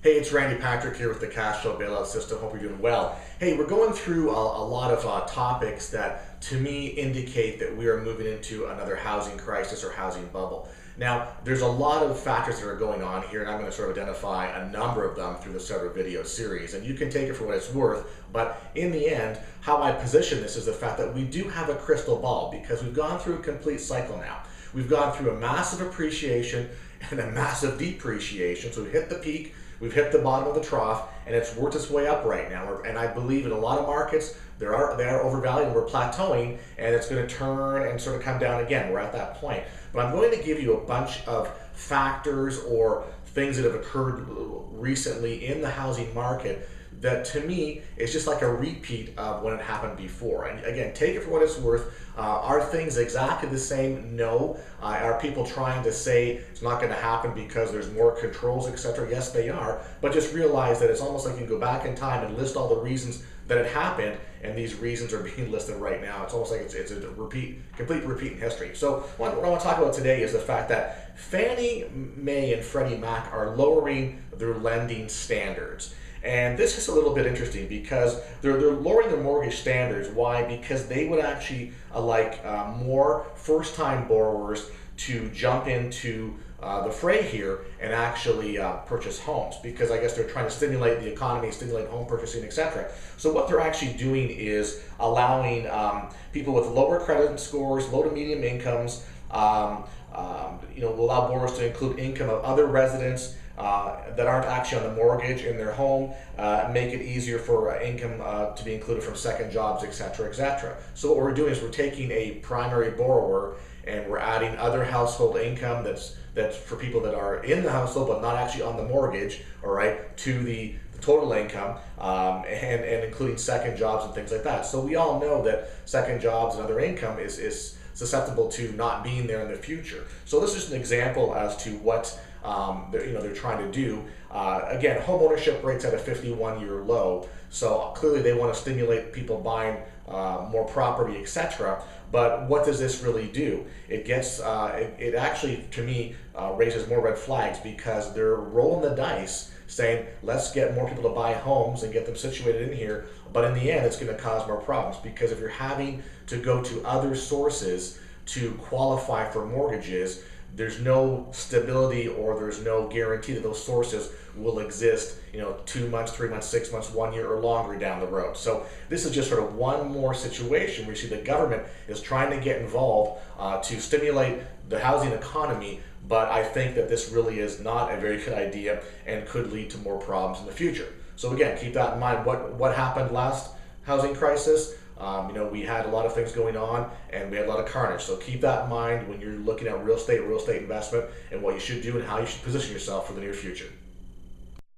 Hey, it's Randy Patrick here with the Cash Flow Bailout System. Hope you're doing well. Hey, we're going through a lot of topics that to me indicate that we are moving into another housing crisis or housing bubble. Now, there's a lot of factors that are going on here, and I'm going to sort of identify a number of them through the several video series, and you can take it for what it's worth, but in the end, how I position this is the fact that we do have a crystal ball because we've gone through a complete cycle now. We've gone through a massive appreciation and a massive depreciation, so we've hit the peak, we've hit the bottom of the trough, and it's worked its way up right now. And I believe in a lot of markets, they are overvalued, and we're plateauing, and it's going to turn and sort of come down again. We're at that point. But I'm going to give you a bunch of factors or things that have occurred recently in the housing market that to me is just like a repeat of when it happened before. And again, take it for what it's worth. Are things exactly the same? No. Are people trying to say it's not going to happen because there's more controls, etc.? Yes, they are. But just realize that it's almost like you can go back in time and list all the reasons that it happened, and these reasons are being listed right now. It's almost like it's a complete repeat in history. So what I want to talk about today is the fact that Fannie Mae and Freddie Mac are lowering their lending standards. And this is a little bit interesting because they're lowering their mortgage standards. Why? Because they would actually like more first-time borrowers to jump into the fray here and actually purchase homes, because I guess they're trying to stimulate the economy, stimulate home purchasing, etc. So what they're actually doing is allowing people with lower credit scores, low to medium incomes, will allow borrowers to include income of other residents that aren't actually on the mortgage in their home, make it easier for income to be included from second jobs, etc., etc. So what we're doing is we're taking a primary borrower and we're adding other household income that's for people that are in the household but not actually on the mortgage, all right, to the total income, and including second jobs and things like that. So we all know that second jobs and other income is susceptible to not being there in the future. So this is an example as to what they're trying to do. Again, home ownership rates at a 51-year low, so clearly they want to stimulate people buying more property, etc. But what does this really do? It gets it actually, to me, raises more red flags, because they're rolling the dice saying let's get more people to buy homes and get them situated in here, but in the end it's going to cause more problems, because if you're having to go to other sources to qualify for mortgages, there's no stability or there's no guarantee that those sources will exist, 2 months, 3 months, 6 months, 1 year or longer down the road. So this is just sort of one more situation where you see the government is trying to get involved to stimulate the housing economy, but I think that this really is not a very good idea and could lead to more problems in the future. So again, keep that in mind. What happened last housing crisis? We had a lot of things going on and we had a lot of carnage. So keep that in mind when you're looking at real estate investment, and what you should do and how you should position yourself for the near future.